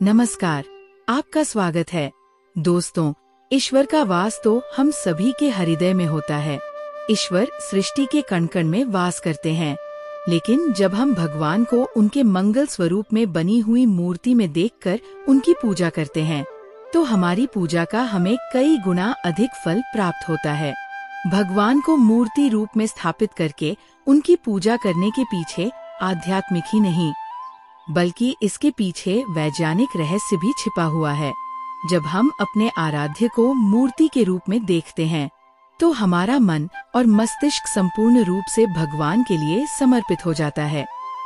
नमस्कार, आपका स्वागत है। दोस्तों, ईश्वर का वास तो हम सभी के हृदय में होता है। ईश्वर सृष्टि के कण कण में वास करते हैं, लेकिन जब हम भगवान को उनके मंगल स्वरूप में बनी हुई मूर्ति में देखकर उनकी पूजा करते हैं, तो हमारी पूजा का हमें कई गुना अधिक फल प्राप्त होता है। भगवान को मूर्ति रूप में स्थापित करके उनकी पूजा करने के पीछे आध्यात्मिक ही नहीं, बल्कि इसके पीछे वैज्ञानिक रहस्य भी छिपा हुआ है। जब हम अपने आराध्य को मूर्ति के रूप में देखते हैं, तो हमारा मन और मस्तिष्क संपूर्ण रूप से भगवान के लिए समर्पित हो जाता है।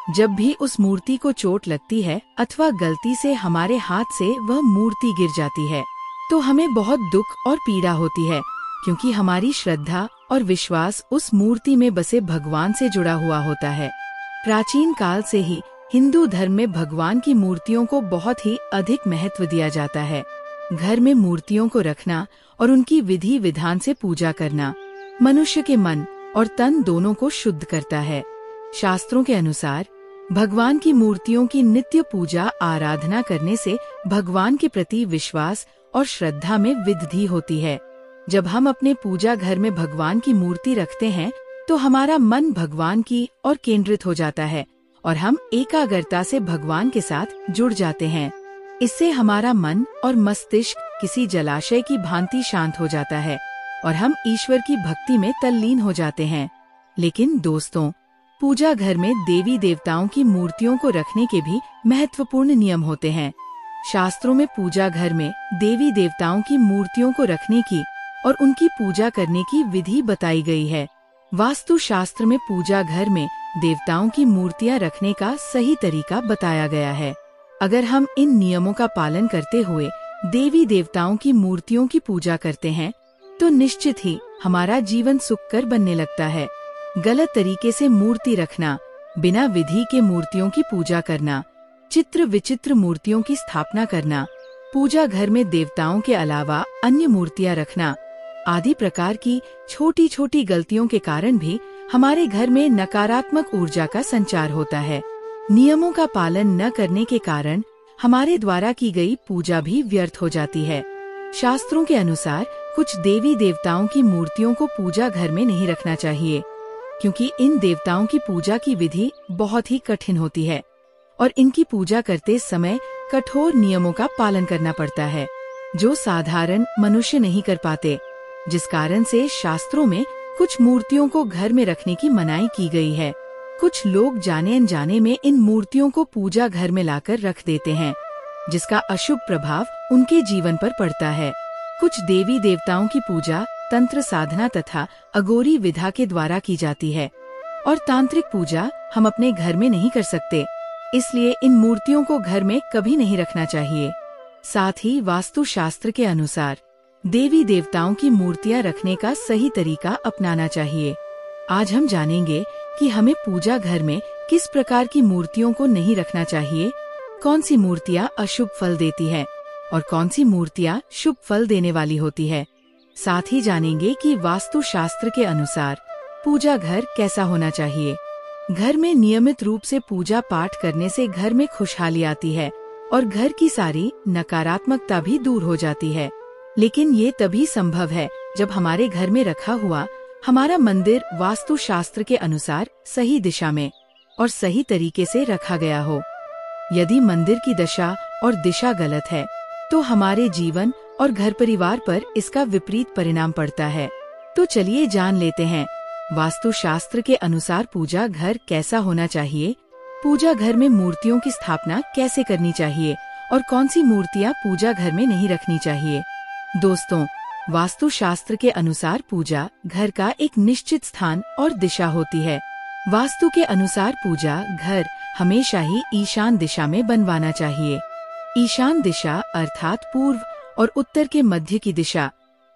जब भी उस मूर्ति को चोट लगती है अथवा गलती से हमारे हाथ से वह मूर्ति गिर जाती है, तो हमें बहुत दुख और पीड़ा होती है, क्योंकि हमारी श्रद्धा और विश्वास उस मूर्ति में बसे भगवान से जुड़ा हुआ होता है। प्राचीन काल से ही हिंदू धर्म में भगवान की मूर्तियों को बहुत ही अधिक महत्व दिया जाता है। घर में मूर्तियों को रखना और उनकी विधि विधान से पूजा करना मनुष्य के मन और तन दोनों को शुद्ध करता है। शास्त्रों के अनुसार भगवान की मूर्तियों की नित्य पूजा आराधना करने से भगवान के प्रति विश्वास और श्रद्धा में वृद्धि होती है। जब हम अपने पूजा घर में भगवान की मूर्ति रखते हैं, तो हमारा मन भगवान की ओर केंद्रित हो जाता है और हम एकाग्रता से भगवान के साथ जुड़ जाते हैं। इससे हमारा मन और मस्तिष्क किसी जलाशय की भांति शांत हो जाता है और हम ईश्वर की भक्ति में तल्लीन हो जाते हैं। लेकिन दोस्तों, पूजा घर में देवी देवताओं की मूर्तियों को रखने के भी महत्वपूर्ण नियम होते हैं। शास्त्रों में पूजा घर में देवी देवताओं की मूर्तियों को रखने की और उनकी पूजा करने की विधि बताई गई है। वास्तु शास्त्र में पूजा घर में देवताओं की मूर्तियां रखने का सही तरीका बताया गया है। अगर हम इन नियमों का पालन करते हुए देवी देवताओं की मूर्तियों की पूजा करते हैं, तो निश्चित ही हमारा जीवन सुखकर बनने लगता है। गलत तरीके से मूर्ति रखना, बिना विधि के मूर्तियों की पूजा करना, चित्र विचित्र मूर्तियों की स्थापना करना, पूजा घर में देवताओं के अलावा अन्य मूर्तियां रखना आदि प्रकार की छोटी छोटी गलतियों के कारण भी हमारे घर में नकारात्मक ऊर्जा का संचार होता है। नियमों का पालन न करने के कारण हमारे द्वारा की गई पूजा भी व्यर्थ हो जाती है। शास्त्रों के अनुसार कुछ देवी देवताओं की मूर्तियों को पूजा घर में नहीं रखना चाहिए, क्योंकि इन देवताओं की पूजा की विधि बहुत ही कठिन होती है और इनकी पूजा करते समय कठोर नियमों का पालन करना पड़ता है, जो साधारण मनुष्य नहीं कर पाते, जिस कारण से शास्त्रों में कुछ मूर्तियों को घर में रखने की मनाही की गई है। कुछ लोग जाने अनजाने में इन मूर्तियों को पूजा घर में लाकर रख देते हैं, जिसका अशुभ प्रभाव उनके जीवन पर पड़ता है। कुछ देवी देवताओं की पूजा तंत्र साधना तथा अघोरी विधा के द्वारा की जाती है और तांत्रिक पूजा हम अपने घर में नहीं कर सकते, इसलिए इन मूर्तियों को घर में कभी नहीं रखना चाहिए। साथ ही वास्तु शास्त्र के अनुसार देवी देवताओं की मूर्तियां रखने का सही तरीका अपनाना चाहिए। आज हम जानेंगे कि हमें पूजा घर में किस प्रकार की मूर्तियों को नहीं रखना चाहिए, कौन सी मूर्तियां अशुभ फल देती है और कौन सी मूर्तियां शुभ फल देने वाली होती है। साथ ही जानेंगे कि वास्तु शास्त्र के अनुसार पूजा घर कैसा होना चाहिए। घर में नियमित रूप से पूजा पाठ करने से घर में खुशहाली आती है और घर की सारी नकारात्मकता भी दूर हो जाती है। लेकिन ये तभी संभव है जब हमारे घर में रखा हुआ हमारा मंदिर वास्तु शास्त्र के अनुसार सही दिशा में और सही तरीके से रखा गया हो। यदि मंदिर की दशा और दिशा गलत है, तो हमारे जीवन और घर परिवार पर इसका विपरीत परिणाम पड़ता है। तो चलिए जान लेते हैं वास्तु शास्त्र के अनुसार पूजा घर कैसा होना चाहिए, पूजा घर में मूर्तियों की स्थापना कैसे करनी चाहिए और कौन सी मूर्तियाँ पूजा घर में नहीं रखनी चाहिए। दोस्तों, वास्तु शास्त्र के अनुसार पूजा घर का एक निश्चित स्थान और दिशा होती है। वास्तु के अनुसार पूजा घर हमेशा ही ईशान दिशा में बनवाना चाहिए। ईशान दिशा अर्थात पूर्व और उत्तर के मध्य की दिशा,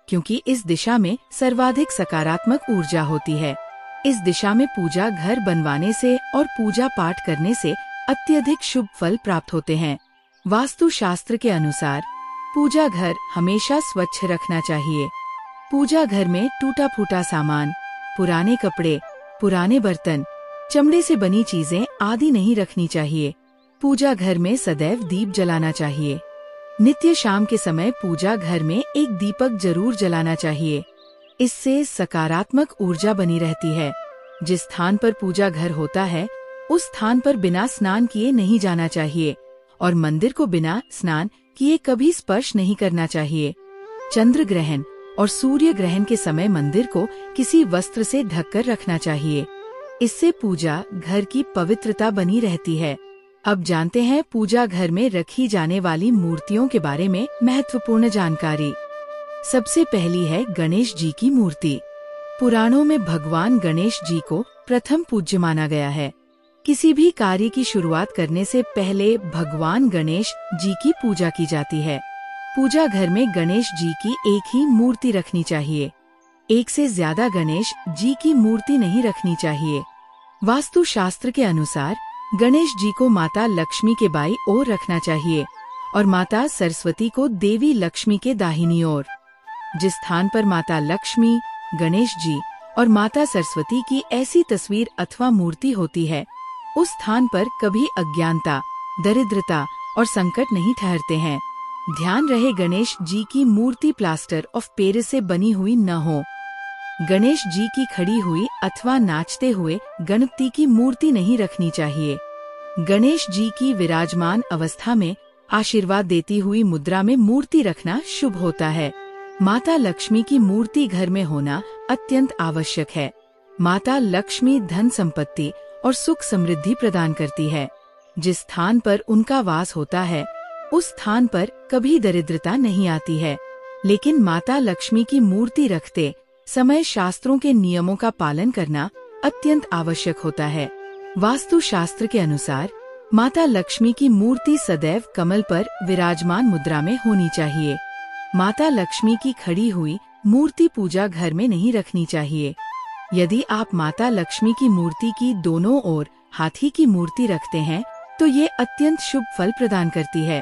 क्योंकि इस दिशा में सर्वाधिक सकारात्मक ऊर्जा होती है। इस दिशा में पूजा घर बनवाने से और पूजा पाठ करने से अत्यधिक शुभ फल प्राप्त होते हैं। वास्तु शास्त्र के अनुसार पूजा घर हमेशा स्वच्छ रखना चाहिए। पूजा घर में टूटा फूटा सामान, पुराने कपड़े, पुराने बर्तन, चमड़े से बनी चीजें आदि नहीं रखनी चाहिए। पूजा घर में सदैव दीप जलाना चाहिए। नित्य शाम के समय पूजा घर में एक दीपक जरूर जलाना चाहिए। इससे सकारात्मक ऊर्जा बनी रहती है। जिस स्थान पर पूजा घर होता है उस स्थान पर बिना स्नान किए नहीं जाना चाहिए और मंदिर को बिना स्नान किए कभी स्पर्श नहीं करना चाहिए। चंद्र ग्रहण और सूर्य ग्रहण के समय मंदिर को किसी वस्त्र से ढककर रखना चाहिए। इससे पूजा घर की पवित्रता बनी रहती है। अब जानते हैं पूजा घर में रखी जाने वाली मूर्तियों के बारे में महत्वपूर्ण जानकारी। सबसे पहली है गणेश जी की मूर्ति। पुराणों में भगवान गणेश जी को प्रथम पूज्य माना गया है। किसी भी कार्य की शुरुआत करने से पहले भगवान गणेश जी की पूजा की जाती है। पूजा घर में गणेश जी की एक ही मूर्ति रखनी चाहिए। एक से ज्यादा गणेश जी की मूर्ति नहीं रखनी चाहिए। वास्तु शास्त्र के अनुसार गणेश जी को माता लक्ष्मी के बाईं ओर रखना चाहिए और माता सरस्वती को देवी लक्ष्मी के दाहिनी ओर। जिस स्थान पर माता लक्ष्मी, गणेश जी और माता सरस्वती की ऐसी तस्वीर अथवा मूर्ति होती है उस स्थान पर कभी अज्ञानता, दरिद्रता और संकट नहीं ठहरते हैं। ध्यान रहे गणेश जी की मूर्ति प्लास्टर ऑफ पेरिस से बनी हुई न हो। गणेश जी की खड़ी हुई अथवा नाचते हुए गणपति की मूर्ति नहीं रखनी चाहिए। गणेश जी की विराजमान अवस्था में आशीर्वाद देती हुई मुद्रा में मूर्ति रखना शुभ होता है। माता लक्ष्मी की मूर्ति घर में होना अत्यंत आवश्यक है। माता लक्ष्मी धन संपत्ति और सुख समृद्धि प्रदान करती है। जिस स्थान पर उनका वास होता है उस स्थान पर कभी दरिद्रता नहीं आती है। लेकिन माता लक्ष्मी की मूर्ति रखते समय शास्त्रों के नियमों का पालन करना अत्यंत आवश्यक होता है। वास्तु शास्त्र के अनुसार माता लक्ष्मी की मूर्ति सदैव कमल पर विराजमान मुद्रा में होनी चाहिए। माता लक्ष्मी की खड़ी हुई मूर्ति पूजा घर में नहीं रखनी चाहिए। यदि आप माता लक्ष्मी की मूर्ति की दोनों ओर हाथी की मूर्ति रखते हैं तो ये अत्यंत शुभ फल प्रदान करती है।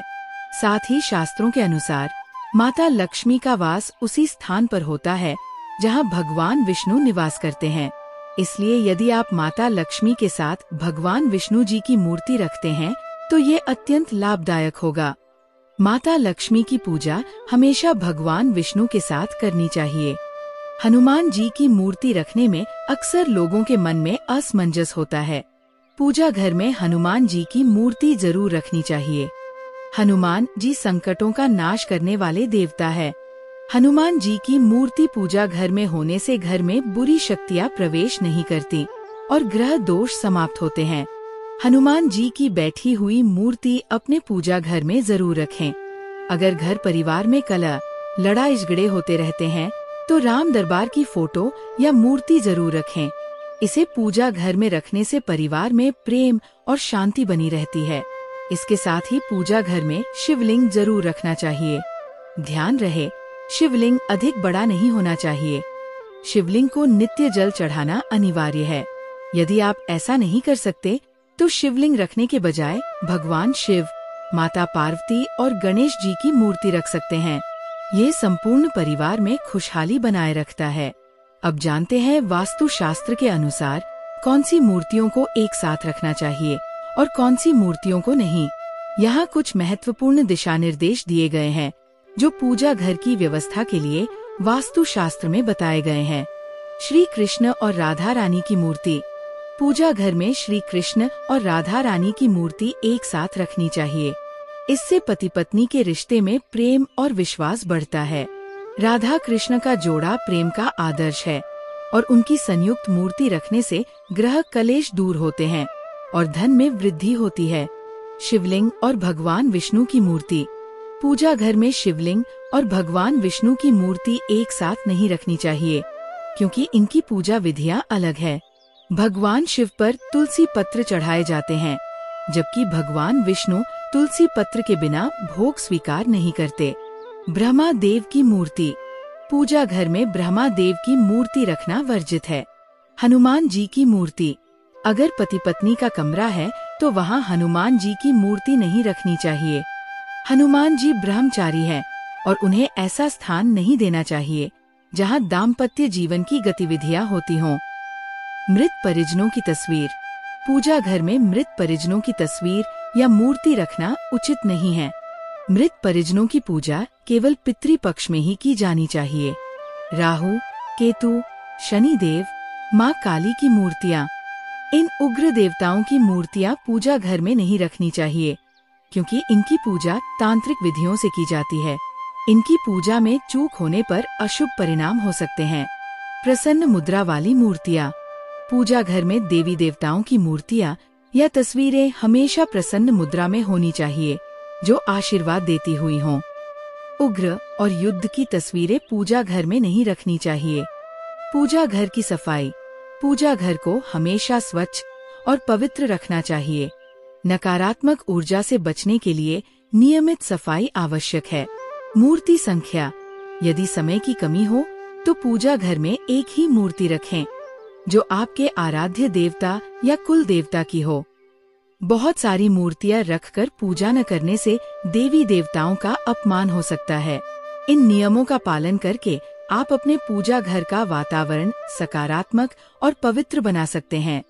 साथ ही शास्त्रों के अनुसार माता लक्ष्मी का वास उसी स्थान पर होता है जहां भगवान विष्णु निवास करते हैं। इसलिए यदि आप माता लक्ष्मी के साथ भगवान विष्णु जी की मूर्ति रखते हैं तो ये अत्यंत लाभदायक होगा। माता लक्ष्मी की पूजा हमेशा भगवान विष्णु के साथ करनी चाहिए। हनुमान जी की मूर्ति रखने में अक्सर लोगों के मन में असमंजस होता है। पूजा घर में हनुमान जी की मूर्ति जरूर रखनी चाहिए। हनुमान जी संकटों का नाश करने वाले देवता है। हनुमान जी की मूर्ति पूजा घर में होने से घर में बुरी शक्तियाँ प्रवेश नहीं करती और ग्रह दोष समाप्त होते हैं। हनुमान जी की बैठी हुई मूर्ति अपने पूजा घर में जरूर रखें। अगर घर परिवार में कलह, लड़ाई झगड़े होते रहते हैं तो राम दरबार की फोटो या मूर्ति जरूर रखें। इसे पूजा घर में रखने से परिवार में प्रेम और शांति बनी रहती है। इसके साथ ही पूजा घर में शिवलिंग जरूर रखना चाहिए। ध्यान रहे शिवलिंग अधिक बड़ा नहीं होना चाहिए। शिवलिंग को नित्य जल चढ़ाना अनिवार्य है। यदि आप ऐसा नहीं कर सकते तो शिवलिंग रखने के बजाय भगवान शिव, माता पार्वती और गणेश जी की मूर्ति रख सकते हैं। ये संपूर्ण परिवार में खुशहाली बनाए रखता है। अब जानते हैं वास्तु शास्त्र के अनुसार कौन सी मूर्तियों को एक साथ रखना चाहिए और कौन सी मूर्तियों को नहीं। यहाँ कुछ महत्वपूर्ण दिशा निर्देश दिए गए हैं जो पूजा घर की व्यवस्था के लिए वास्तु शास्त्र में बताए गए हैं। श्री कृष्ण और राधा रानी की मूर्ति। पूजा घर में श्री कृष्ण और राधा रानी की मूर्ति एक साथ रखनी चाहिए। इससे पति पत्नी के रिश्ते में प्रेम और विश्वास बढ़ता है। राधा कृष्ण का जोड़ा प्रेम का आदर्श है और उनकी संयुक्त मूर्ति रखने से ग्रह कलेश दूर होते हैं और धन में वृद्धि होती है। शिवलिंग और भगवान विष्णु की मूर्ति। पूजा घर में शिवलिंग और भगवान विष्णु की मूर्ति एक साथ नहीं रखनी चाहिए क्योंकि इनकी पूजा विधियां अलग है। भगवान शिव पर तुलसी पत्र चढ़ाए जाते हैं जबकि भगवान विष्णु तुलसी पत्र के बिना भोग स्वीकार नहीं करते। ब्रह्मा देव की मूर्ति। पूजा घर में ब्रह्मा देव की मूर्ति रखना वर्जित है। हनुमान जी की मूर्ति। अगर पति पत्नी का कमरा है तो वहाँ हनुमान जी की मूर्ति नहीं रखनी चाहिए। हनुमान जी ब्रह्मचारी हैं और उन्हें ऐसा स्थान नहीं देना चाहिए जहाँ दाम्पत्य जीवन की गतिविधियाँ होती हों। मृत परिजनों की तस्वीर। पूजा घर में मृत परिजनों की तस्वीर या मूर्ति रखना उचित नहीं है। मृत परिजनों की पूजा केवल पितृपक्ष में ही की जानी चाहिए। राहु, केतु, शनिदेव, माँ काली की मूर्तियाँ। इन उग्र देवताओं की मूर्तियाँ पूजा घर में नहीं रखनी चाहिए, क्योंकि इनकी पूजा तांत्रिक विधियों से की जाती है। इनकी पूजा में चूक होने पर अशुभ परिणाम हो सकते हैं। प्रसन्न मुद्रा वाली मूर्तियाँ। पूजा घर में देवी देवताओं की मूर्तियाँ या तस्वीरें हमेशा प्रसन्न मुद्रा में होनी चाहिए, जो आशीर्वाद देती हुई हों। उग्र और युद्ध की तस्वीरें पूजा घर में नहीं रखनी चाहिए। पूजा घर की सफाई। पूजा घर को हमेशा स्वच्छ और पवित्र रखना चाहिए। नकारात्मक ऊर्जा से बचने के लिए नियमित सफाई आवश्यक है। मूर्ति संख्या। यदि समय की कमी हो तो पूजा घर में एक ही मूर्ति रखें, जो आपके आराध्य देवता या कुल देवता की हो। बहुत सारी मूर्तियां रखकर पूजा न करने से देवी देवताओं का अपमान हो सकता है। इन नियमों का पालन करके आप अपने पूजा घर का वातावरण सकारात्मक और पवित्र बना सकते हैं।